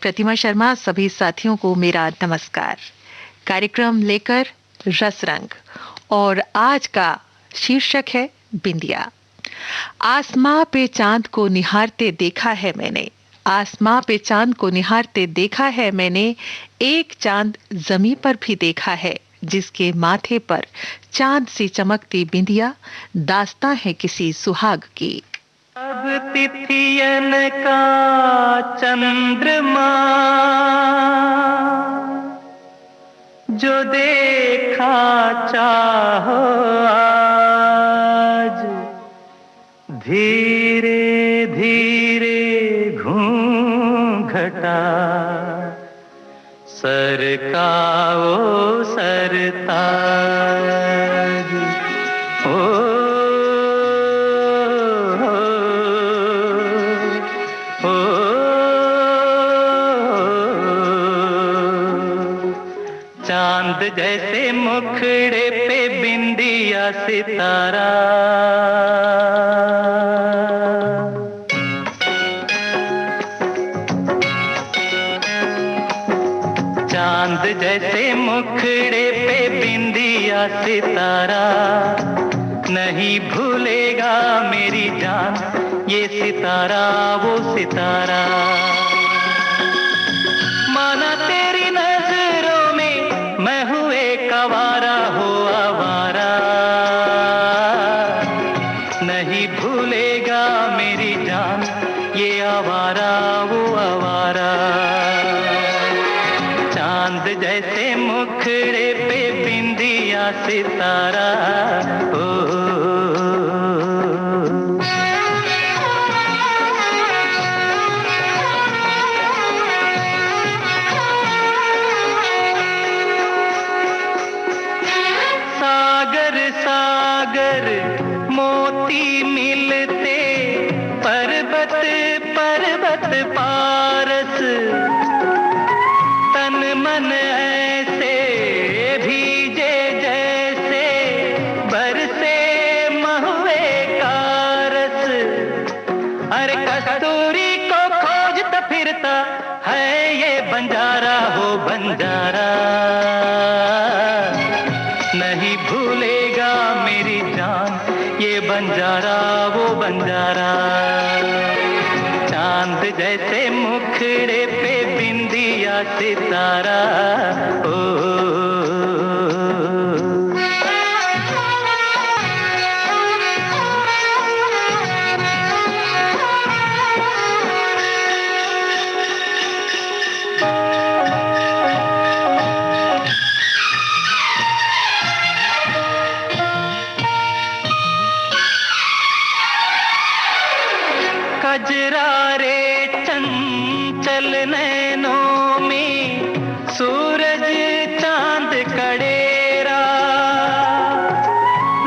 प्रतिमा शर्मा। सभी साथियों को मेरा नमस्कार। कार्यक्रम लेकर रस रंग और आज का शीर्षक है बिंदिया। आसमां पे चांद को निहारते देखा है मैंने, आसमां पे चांद को निहारते देखा है मैंने, एक चांद जमी पर भी देखा है जिसके माथे पर चांद सी चमकती बिंदिया दास्तां है किसी सुहाग की। अब तिथियन का चंद्रमा जो देखा चाहो आज, धीरे धीरे घूंघटा सरकाओ सरताज। ओ चांद जैसे मुखड़े पे बिंदिया सितारा, चांद जैसे मुखड़े पे बिंदिया सितारा, नहीं भूलेगा मेरी जान ये सितारा वो सितारा। माना तेरी नजरों में मैं हूँ एक आवारा हो आवारा, नहीं भूलेगा मेरी जान ये आवारा वो आवारा। चांद जैसे मुखड़े पे बिंदिया सितारा, ओ सागर मोती मिलते पर्वत पर्वत पारस, तन मन ऐसे भीजे जैसे बरसे महुए का रस। अरे कस्तूरी को खोजता फिरता है ये बंजारा हो बंजारा, नहीं भूलेगा मेरी जान ये बंजारा वो बंजारा। चांद जैसे मुखड़े पे बिंदिया सितारा, ओ कजरारे चंचल नैनों में सूरज चांद कड़ेरा,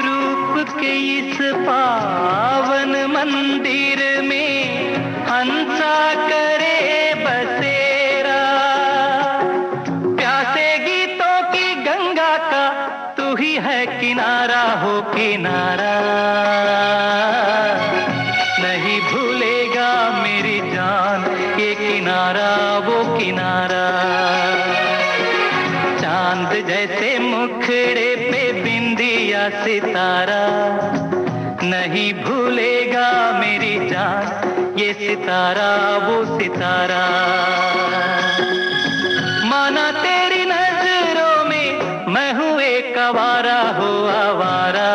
रूप के इस पावन मंदिर में हंसा करे बसेरा। प्यासे गीतों की गंगा का तू ही है किनारा हो किनारा, नहीं भूलेगा मेरी जान ये किनारा वो किनारा। चांद जैसे मुखड़े पे बिंदिया सितारा, नहीं भूलेगा मेरी जान ये सितारा वो सितारा। माना तेरी नजरों में मैं हूँ एक आवारा हो आवारा,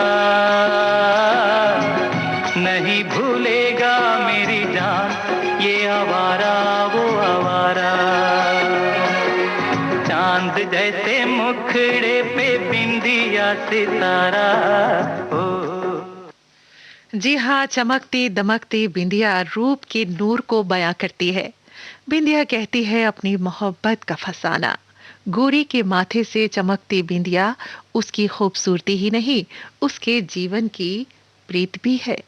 नहीं भूलेगा मेरी जान ये आवारा वो आवारा। चांद जैसे मुखड़े पे बिंदिया सितारा, ओ जी हाँ, चमकती दमकती बिंदिया रूप के नूर को बयां करती है। बिंदिया कहती है अपनी मोहब्बत का फसाना। गोरी के माथे से चमकती बिंदिया उसकी खूबसूरती ही नहीं, उसके जीवन की प्रीत भी है।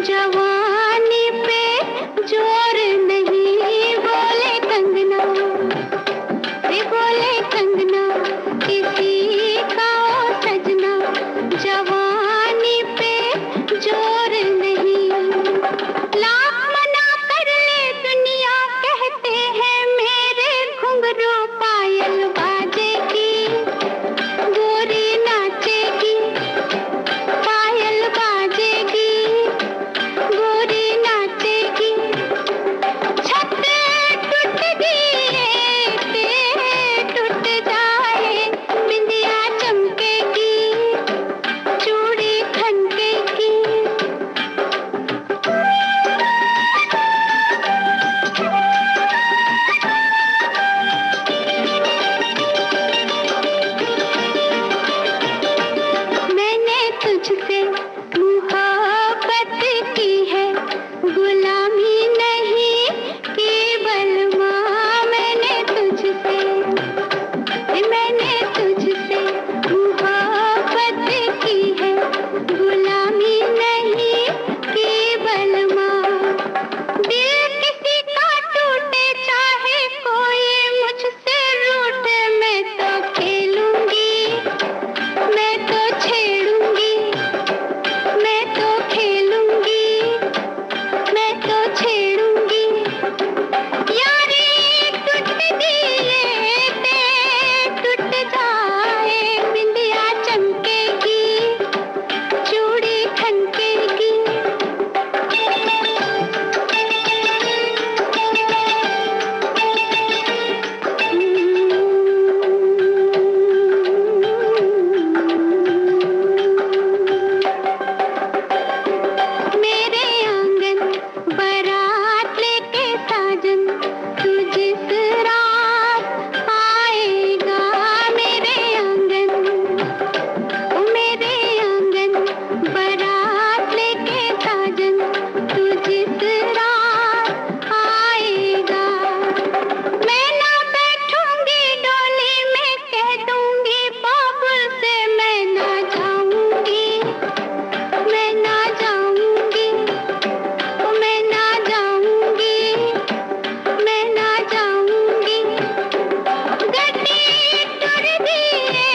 जवानी पे जोर नहीं, बोले कंगना, रे बोले कंगना, किसी का ओ सजना, जवानी पे जोर नहीं। लाख मना कर ले दुनिया, कहते हैं मेरे घुंघरू पायल बाजेगी, गोरी नाचेगी, पायल बाजेगी, गोरी नाचेगी। छत टूट दिए टूट जाए, बिंदिया चमकेगी, चूड़ी खनकेगी। मैंने तुझसे मोहब्बत की है, गुलामी नहीं केवल माँ। मैंने तुझसे मोहब्बत की है, गुलामी नहीं केवल माँ। दिल किसी का टूटे, चाहे कोई मुझसे रूठे, मैं तो खेलूंगी, मैं तो छेड़ूंगी, मैं तो खेलूंगी, मैं तो छेड़ूंगी। यारी टूट दिए टूट जाए, बिंदिया चमकेगी, चूड़ी खनकेगी। मेरे आंगन बारात लेके साजन, तू जिस रात आएगा। मेरे आंगन बारात लेके साजन, तू जिस रात आएगा। मैं ना बैठूंगी डोली में, कह दूंगी बाबुल से मैं ना जाऊंगी, मैं ना जाऊंगी, मैं ना जाऊंगी, मैं ना जाऊंगी। गड्डी टूट दिए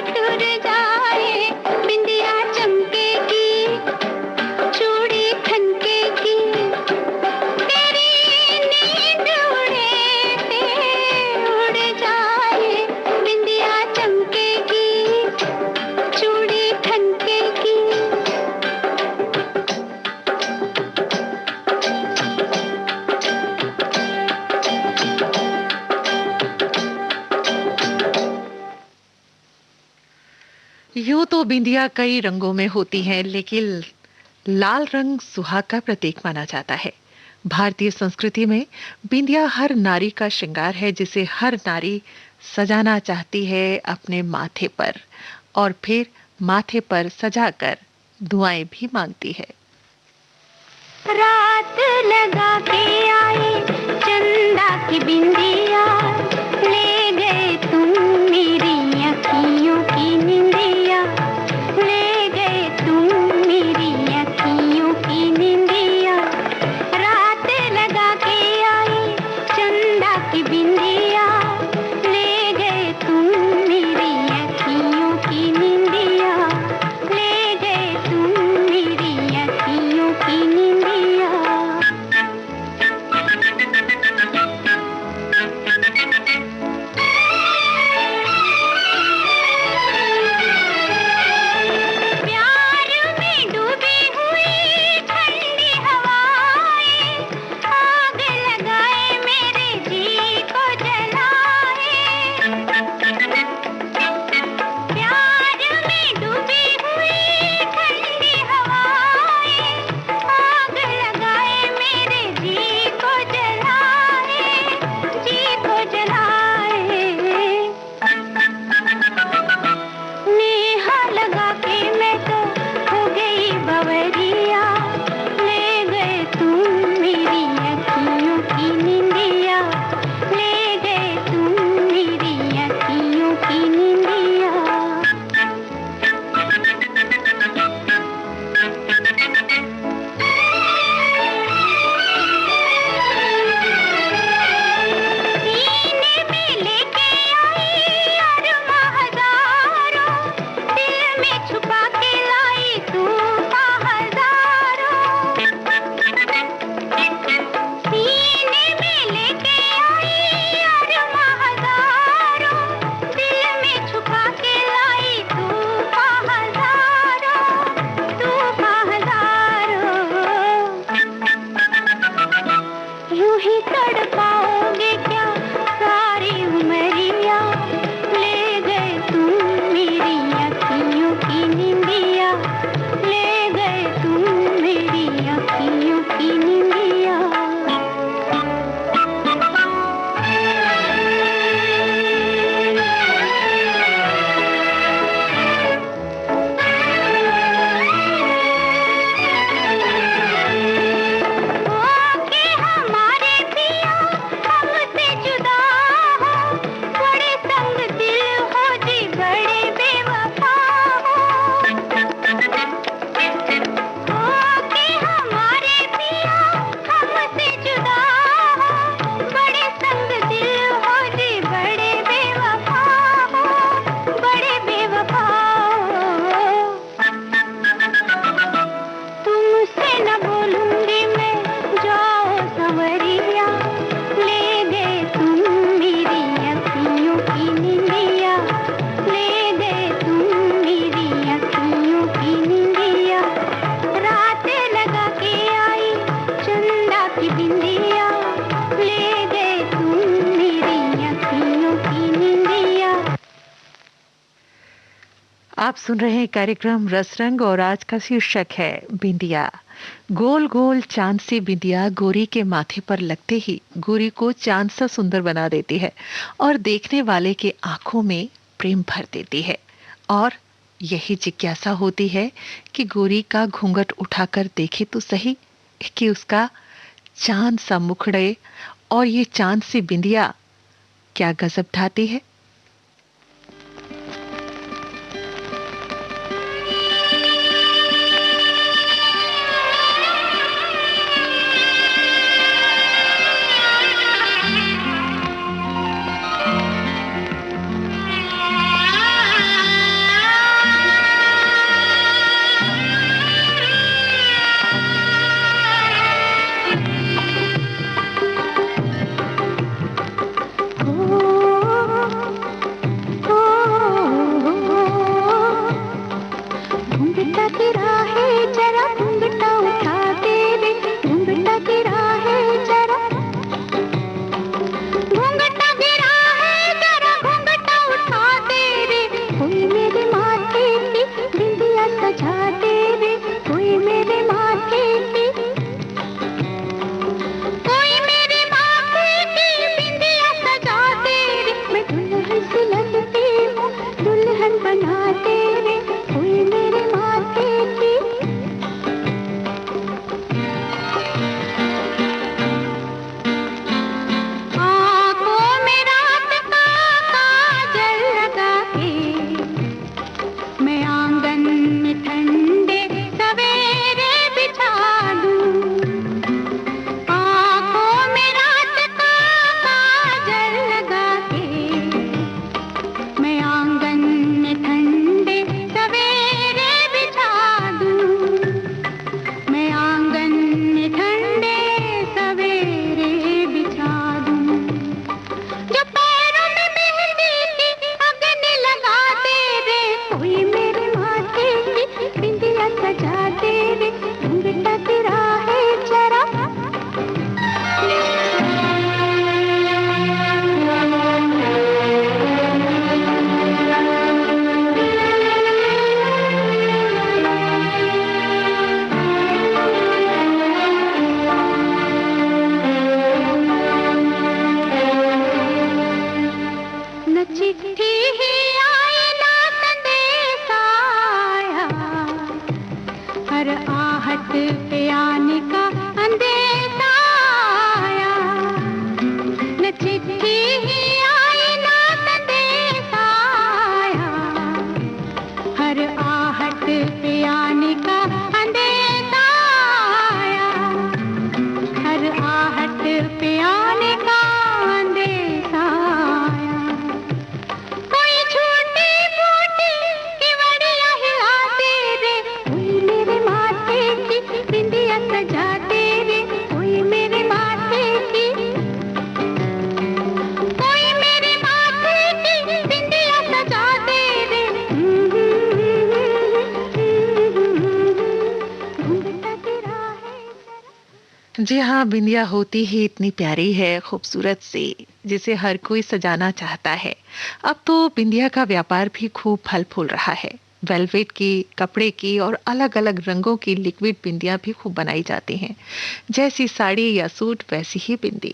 टूट जाए, बिंदिया चमकेगी, चूड़ी खनकेगी। तेरी नींद उड़ जाए, बिंदिया चमकेगी, चूड़ी खनकेगी। यूं तो बिंदिया कई रंगों में होती है, लेकिन लाल रंग सुहाग का प्रतीक माना जाता है। भारतीय संस्कृति में बिंदिया हर नारी का श्रृंगार है, जिसे हर नारी सजाना चाहती है अपने माथे पर, और फिर माथे पर सजाकर दुआएं भी मांगती है। रात लगा के आए चंदा की बिंदिया, ले गए तुम मेरी अखियों की निंदिया, ले गए तुम मेरी अखियों की निंदिया। रात लगा के आए चंदा की बिंदिया, ले गए तुम मेरी अखियों की निंदिया, ले गए तुम मेरी अखियों की निंदिया। आप सुन रहे हैं कार्यक्रम रसरंग और आज का शीर्षक है बिंदिया। गोल गोल चांद सी बिंदिया गोरी के माथे पर लगते ही गोरी को चांद सा सुंदर बना देती है और देखने वाले के आंखों में प्रेम भर देती है। और यही जिज्ञासा होती है कि गोरी का घूंघट उठाकर देखे तो सही कि उसका चांद सा मुखड़े और ये चांद सी बिंदिया क्या गजब ढाती है। जी हाँ, बिंदिया होती ही इतनी प्यारी है, खूबसूरत सी, जिसे हर कोई सजाना चाहता है। अब तो बिंदिया का व्यापार भी खूब फल फूल रहा है। वेलवेट की, कपड़े की और अलग अलग रंगों की लिक्विड बिंदियां भी खूब बनाई जाती हैं। जैसी साड़ी या सूट वैसी ही बिंदी,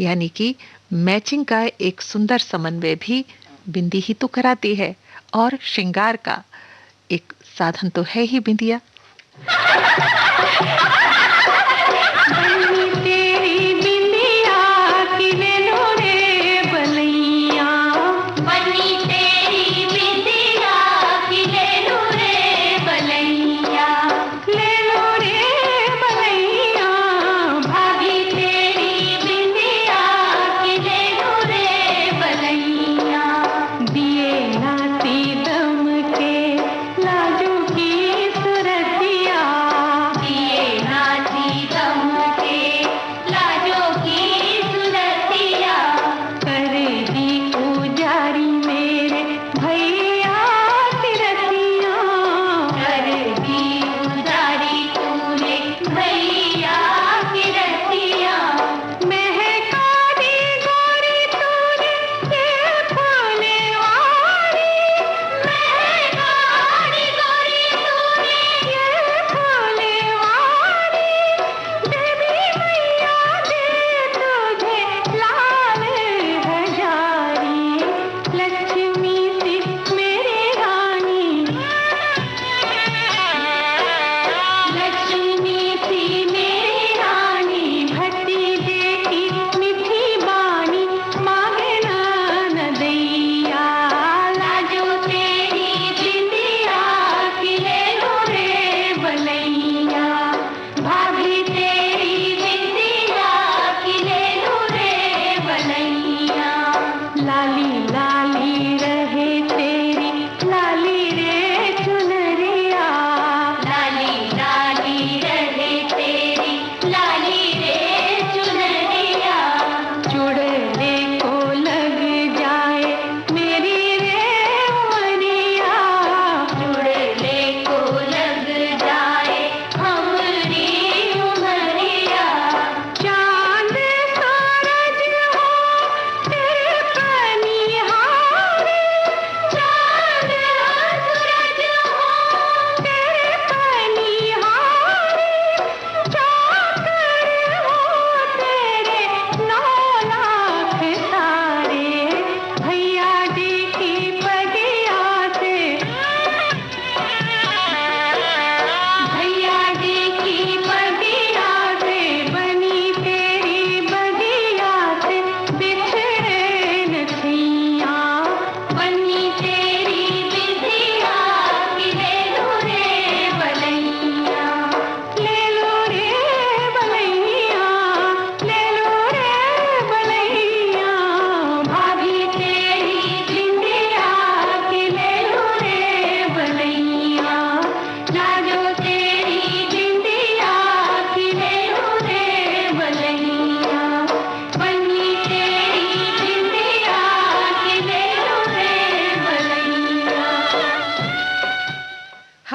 यानी कि मैचिंग का एक सुंदर समन्वय भी बिंदी ही तो कराती है। और श्रृंगार का एक साधन तो है ही बिंदिया। दिए नाती दम के लाजू की सूरत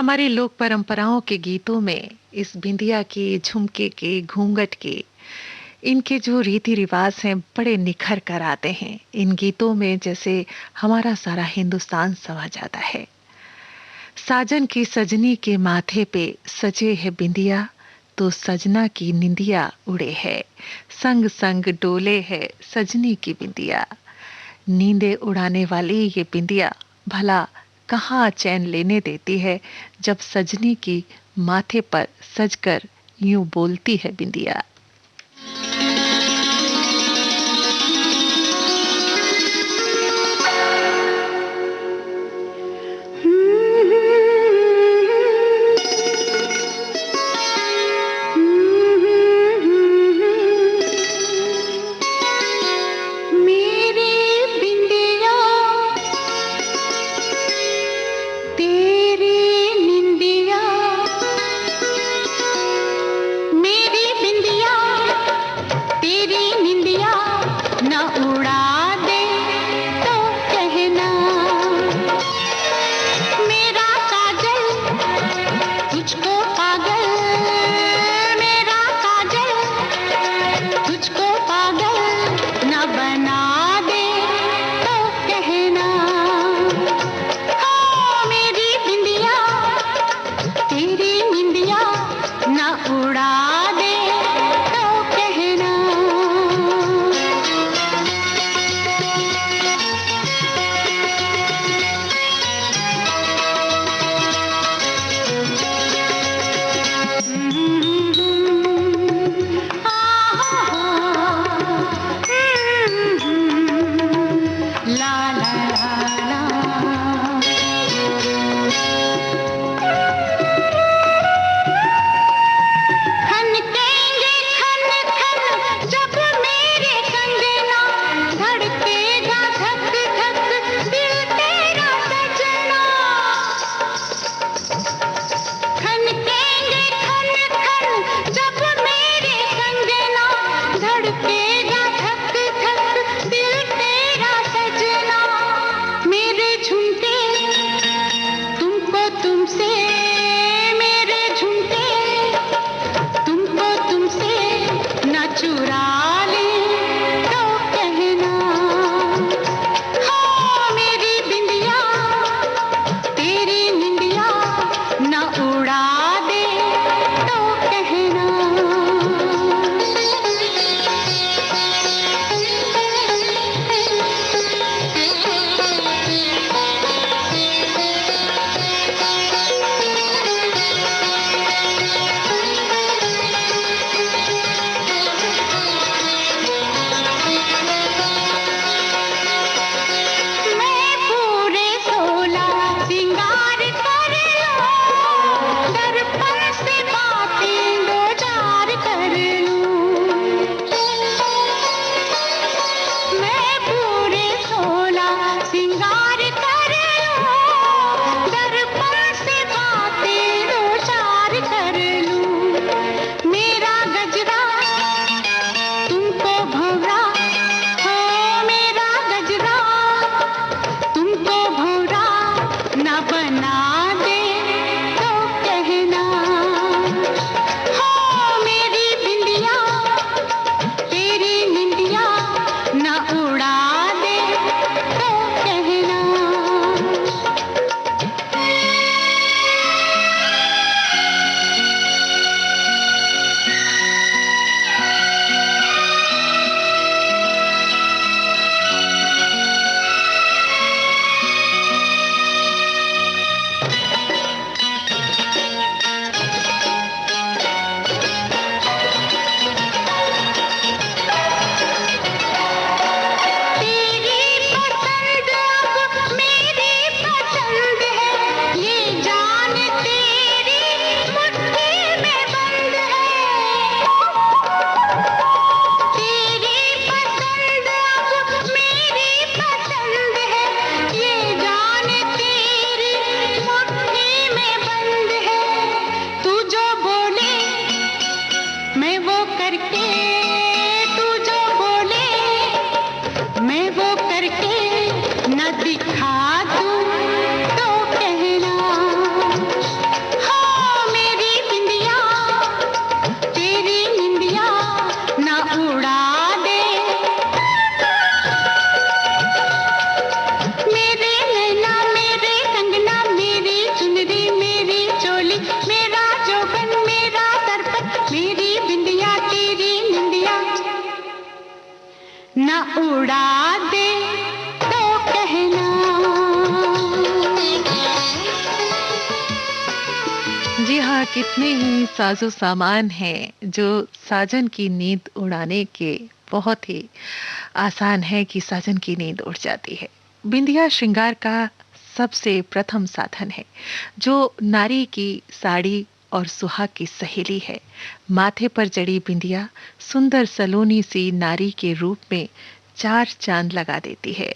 हमारी लोक परंपराओं के गीतों में इस बिंदिया के, झुमके के, घूंघट के, इनके जो रीति रिवाज हैं बड़े निखर कर आते हैं। इन गीतों में जैसे हमारा सारा हिंदुस्तान समा जाता है। साजन की सजनी के माथे पे सजे है बिंदिया, तो सजना की निंदिया उड़े है, संग संग डोले है सजनी की बिंदिया। नींदे उड़ाने वाली ये बिंदिया भला कहाँ चैन लेने देती है, जब सजनी की माथे पर सजकर यूं बोलती है बिंदिया। मेरी बिंदिया उड़ा दे तो कहना। जी हाँ, कितने ही साजो सामान हैं जो साजन की नींद उड़ाने के बहुत ही आसान है कि साजन की नींद उड़ जाती है। बिंदिया श्रृंगार का सबसे प्रथम साधन है जो नारी की साड़ी और सुहाग की सहेली है। माथे पर जड़ी बिंदिया सुंदर सलोनी सी नारी के रूप में चार चांद लगा देती है।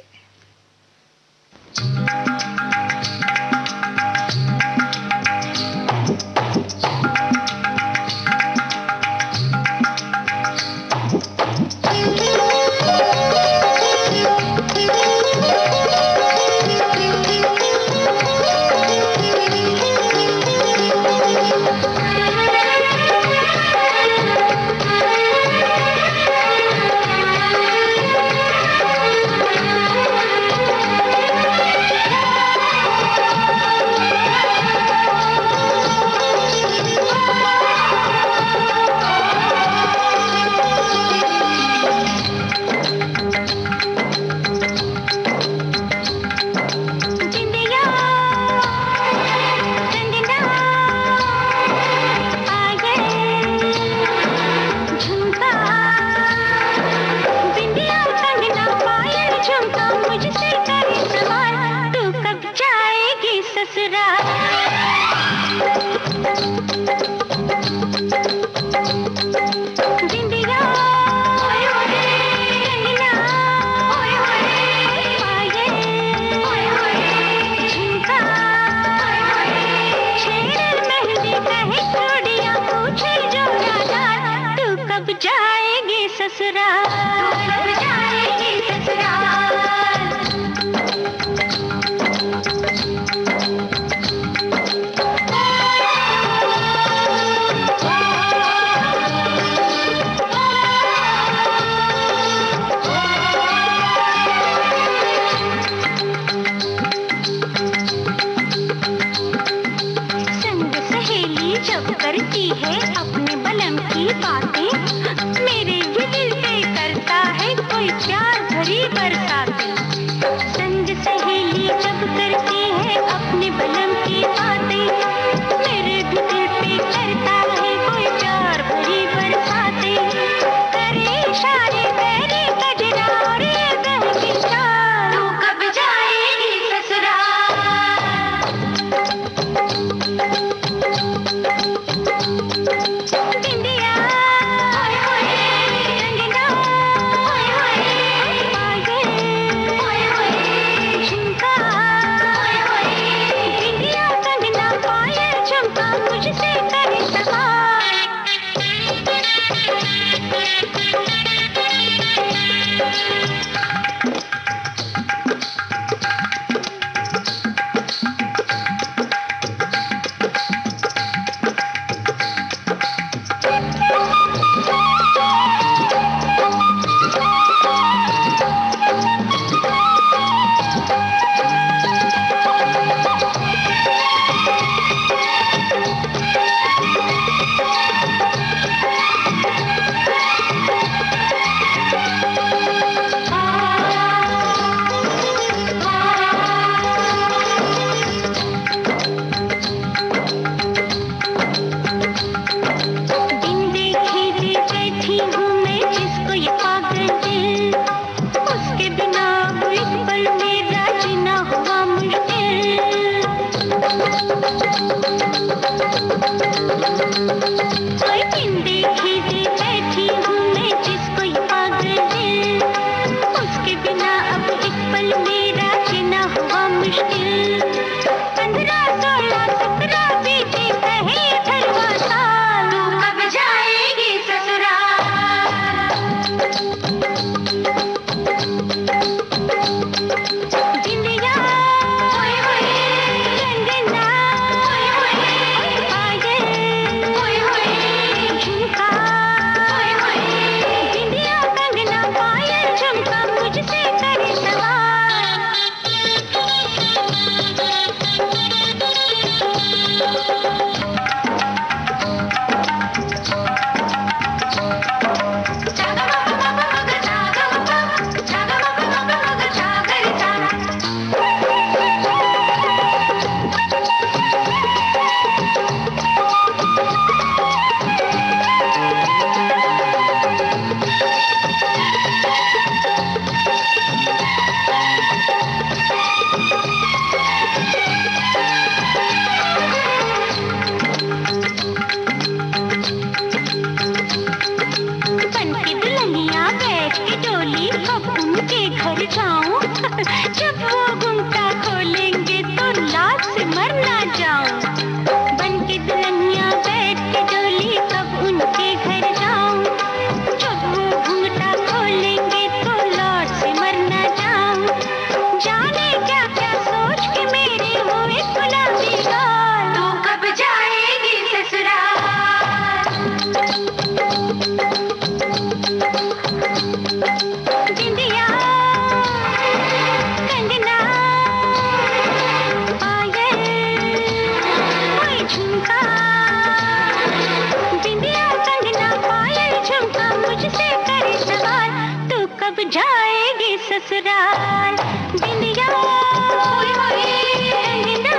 ससुराल बिंदिया होय होय रंगना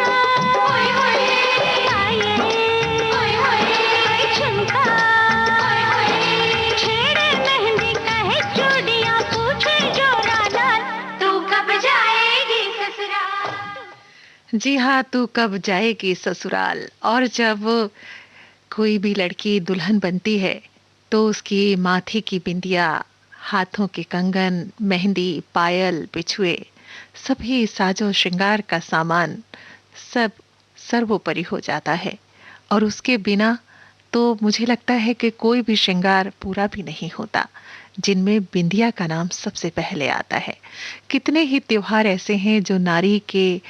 होय होय पायल होय होय झुमका होय होय छेड़े मेहंदी कहे चूड़ियां पूछे जोड़ा लाल तू कब जाएगी ससुराल। जी हाँ, तू कब जाएगी ससुराल। और जब कोई भी लड़की दुल्हन बनती है तो उसकी माथे की बिंदिया, हाथों के कंगन, मेहंदी, पायल, बिछुए, सभी साजो श्रृंगार का सामान सब सर्वोपरि हो जाता है। और उसके बिना तो मुझे लगता है कि कोई भी श्रृंगार पूरा भी नहीं होता, जिनमें बिंदिया का नाम सबसे पहले आता है। कितने ही त्योहार ऐसे हैं जो नारी के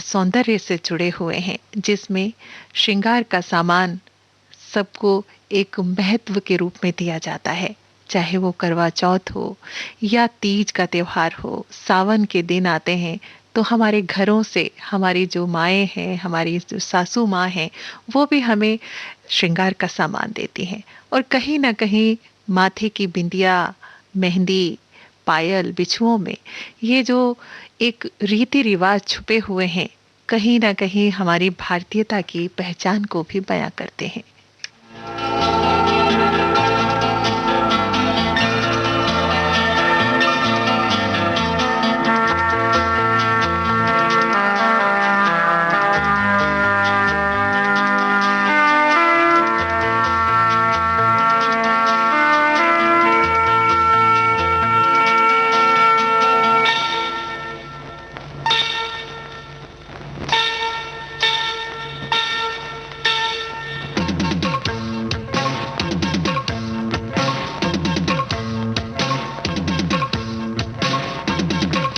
सौंदर्य से जुड़े हुए हैं, जिसमें श्रृंगार का सामान सबको एक महत्व के रूप में दिया जाता है। चाहे वो करवा चौथ हो या तीज का त्योहार हो, सावन के दिन आते हैं तो हमारे घरों से हमारी जो माएँ हैं, हमारी जो सासू माँ हैं, वो भी हमें श्रृंगार का सामान देती हैं। और कहीं ना कहीं माथे की बिंदिया, मेहंदी, पायल, बिछुओं में ये जो एक रीति रिवाज छुपे हुए हैं, कहीं ना कहीं हमारी भारतीयता की पहचान को भी बयां करते हैं।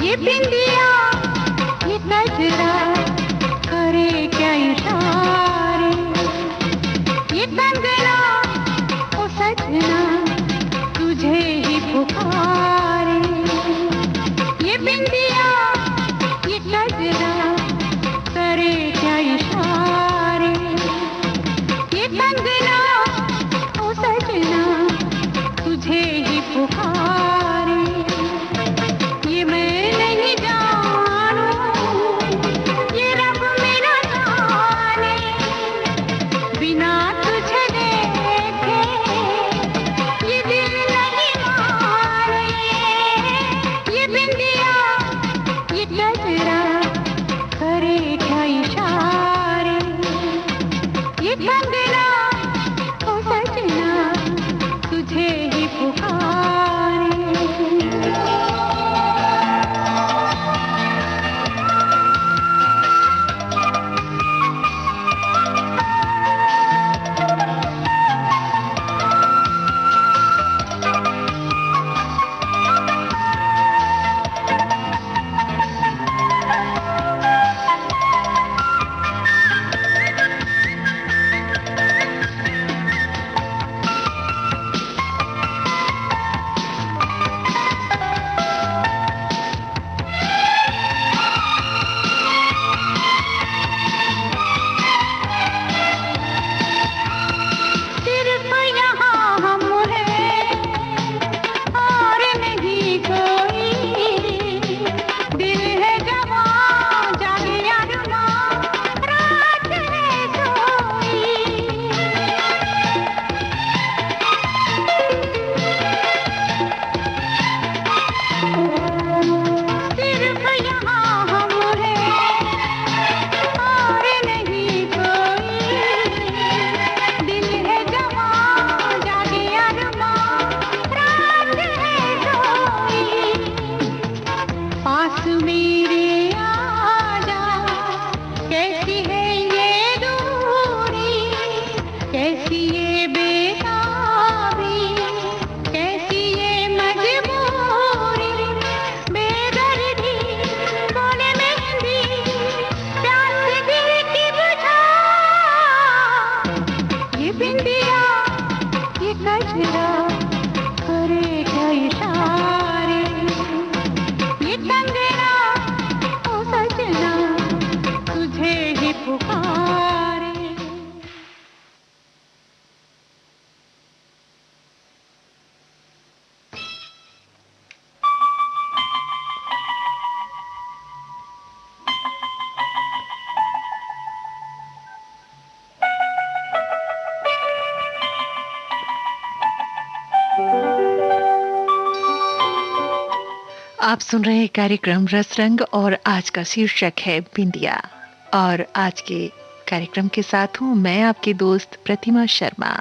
ये बिंदिया ये गजरा करे क्या इशारे ये कंगना ओ सजना तुझे ही पुकारे ये बिंदिया ये गजरा करे क्या इशारे ये कंगना ओ सजना तुझे ही पुकारे ये मैं नहीं जानूं ये रब मेरा जाने बिना तुझे देखे ये दिल नहीं माने ये बिंदिया ये गजरा करे क्या इशारे ये कंगना ओ सजना तुझे ही पुकारे। सिर्फ यहाँ हम हैं और नहीं कोई दिल है जवां जागे अरमां रात है सोई सिर्फ यहाँ हम हैं और नहीं कोई दिल है जवां जागे अरमां रात है सोई पास मेरे आजा कैसी है ये दूरी कैसी ये बेताबी कैसी ये मजबूरी बेदर्दी बोले मेहंदी प्यास दिल की बुझा ये बिंदिया ये गजरा करे क्या इशारे ये कंगना ओ सजना तुझे ही पुकारे। आप सुन रहे हैं कार्यक्रम रस रंग और आज का शीर्षक है बिंदिया। और आज के कार्यक्रम के साथ हूँ मैं आपकी दोस्त प्रतिमा शर्मा।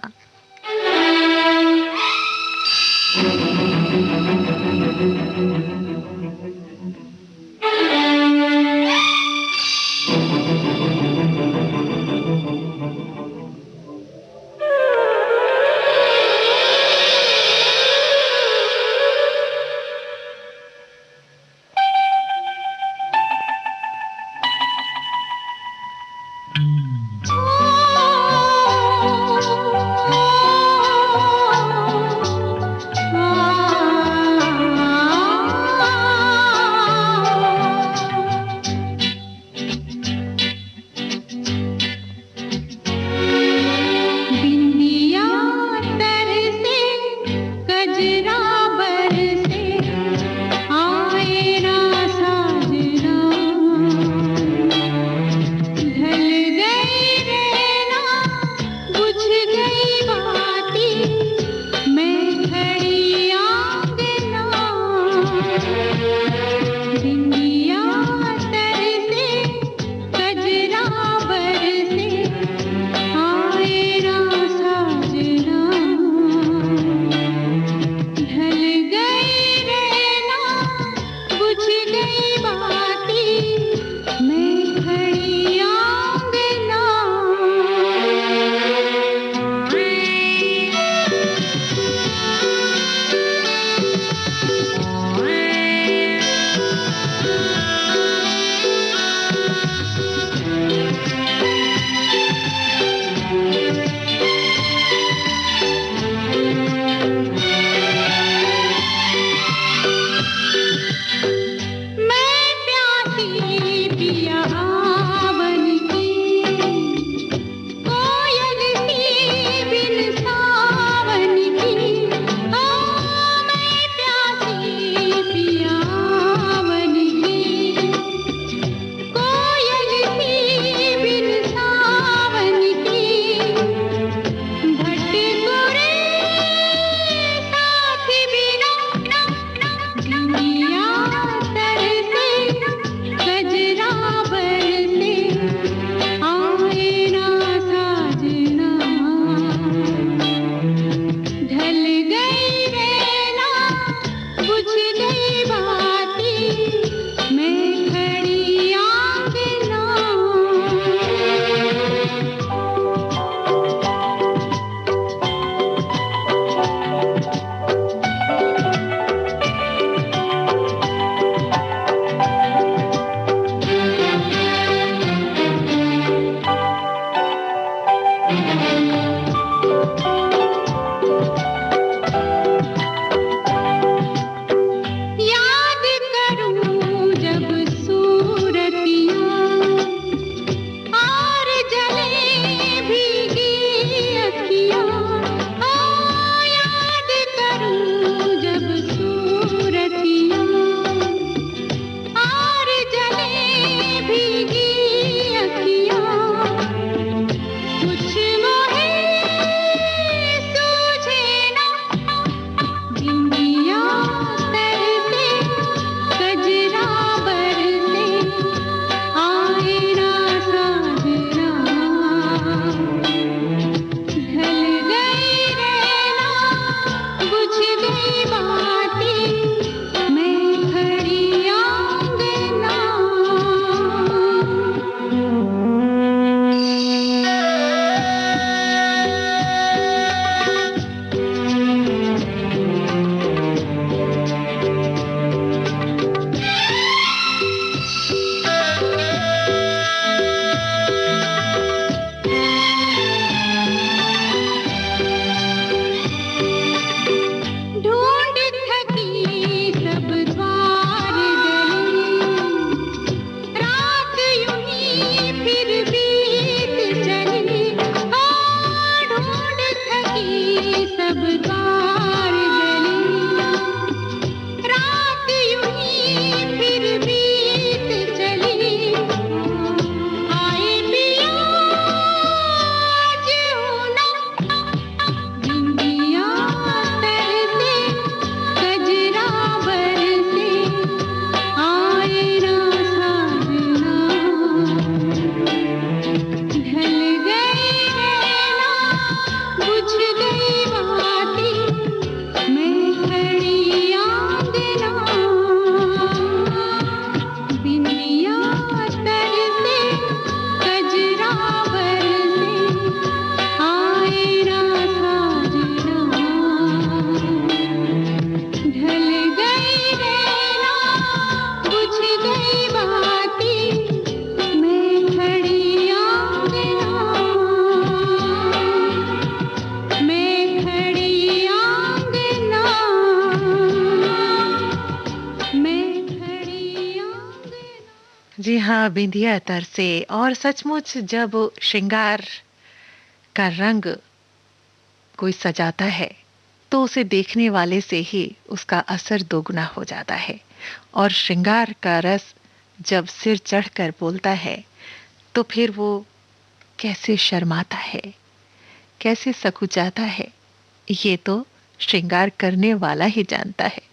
हाँ, बिंदिया तरसे। और सचमुच जब श्रृंगार का रंग कोई सजाता है तो उसे देखने वाले से ही उसका असर दोगुना हो जाता है। और श्रृंगार का रस जब सिर चढ़कर बोलता है तो फिर वो कैसे शर्माता है, कैसे सकुचाता है, ये तो श्रृंगार करने वाला ही जानता है।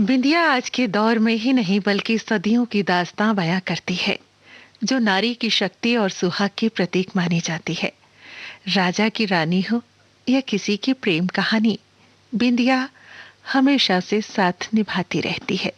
बिंदिया आज के दौर में ही नहीं बल्कि सदियों की दास्तां बयां करती है। जो नारी की शक्ति और सुहाग की प्रतीक मानी जाती है। राजा की रानी हो या किसी की प्रेम कहानी, बिंदिया हमेशा से साथ निभाती रहती है।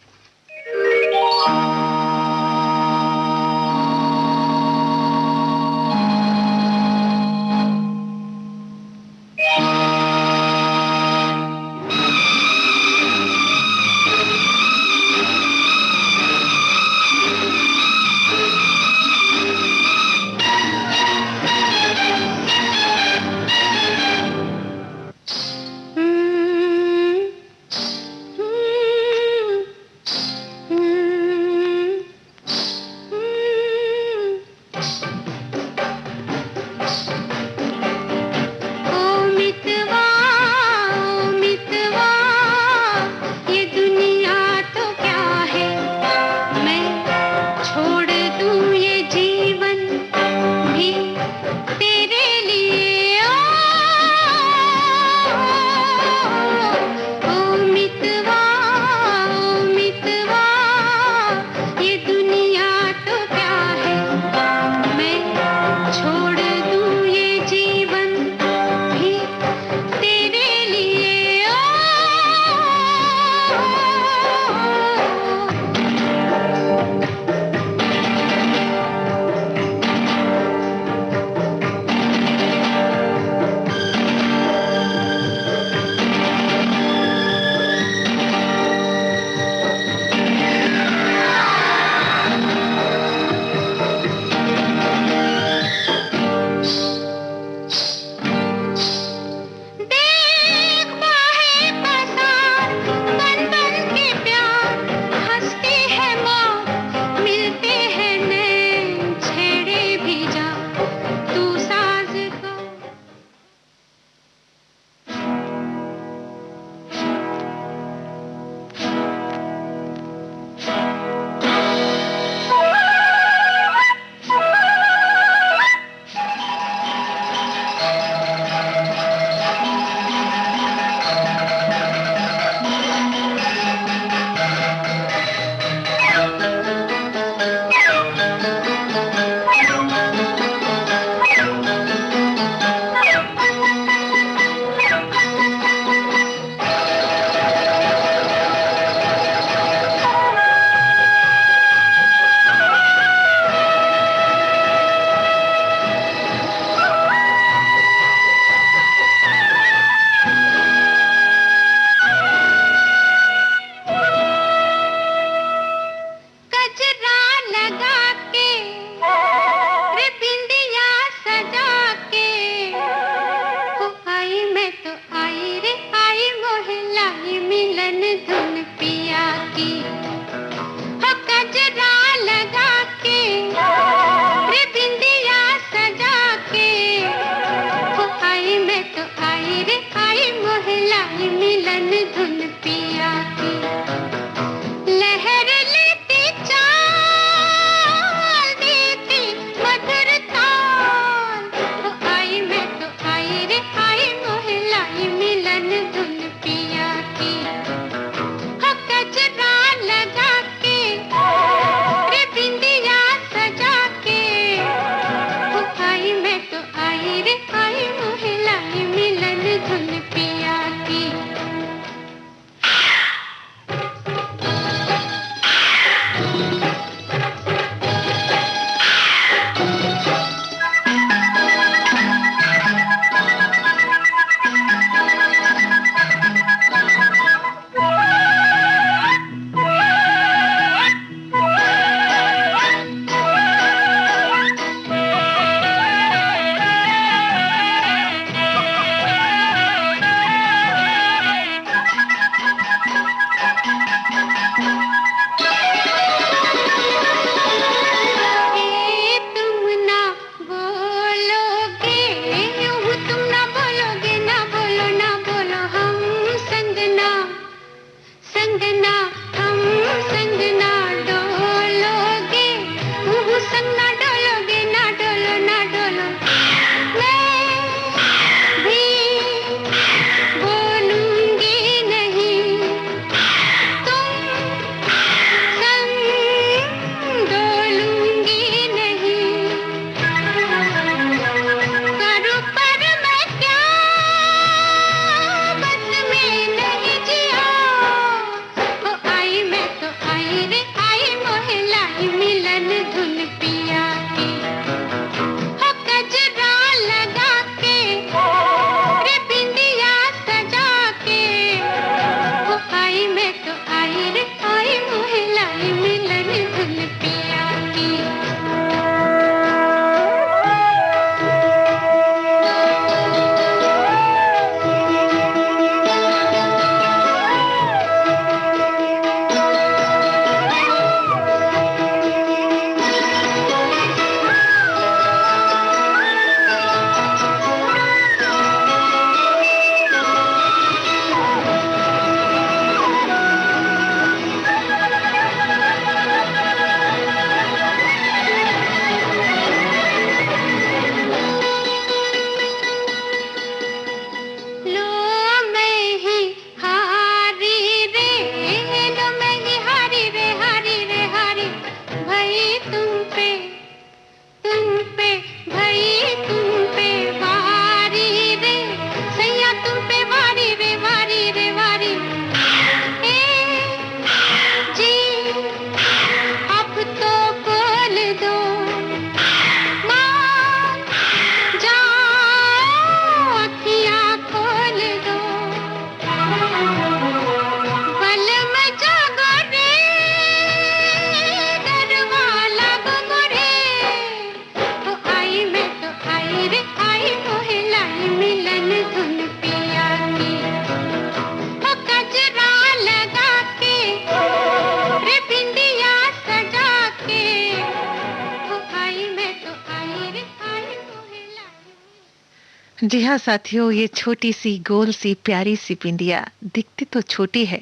जी हाँ साथियों, ये छोटी सी गोल सी प्यारी सी बिंदिया दिखती तो छोटी है,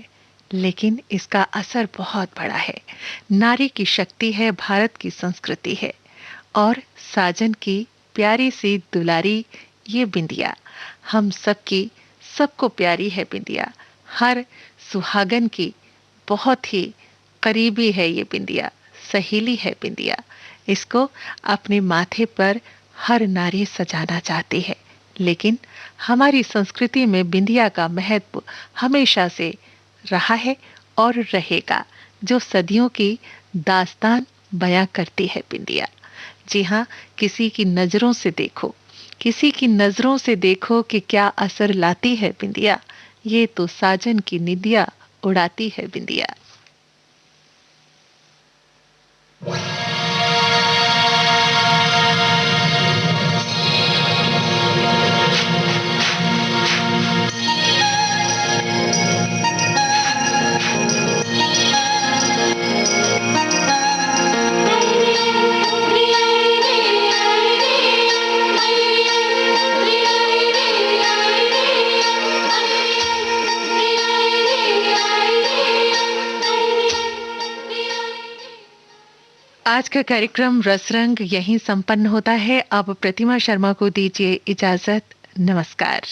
लेकिन इसका असर बहुत बड़ा है। नारी की शक्ति है, भारत की संस्कृति है, और साजन की प्यारी सी दुलारी ये बिंदिया हम सबकी, सबको प्यारी है बिंदिया। हर सुहागन की बहुत ही करीबी है ये बिंदिया, सहेली है बिंदिया। इसको अपने माथे पर हर नारी सजाना चाहती है, लेकिन हमारी संस्कृति में बिंदिया का महत्व हमेशा से रहा है और रहेगा, जो सदियों की दास्तान बयां करती है बिंदिया। जी हाँ, किसी की नजरों से देखो, किसी की नजरों से देखो कि क्या असर लाती है बिंदिया, ये तो साजन की निदिया उड़ाती है बिंदिया। आज का कार्यक्रम रसरंग यहीं संपन्न होता है। अब प्रतिमा शर्मा को दीजिए इजाजत। नमस्कार।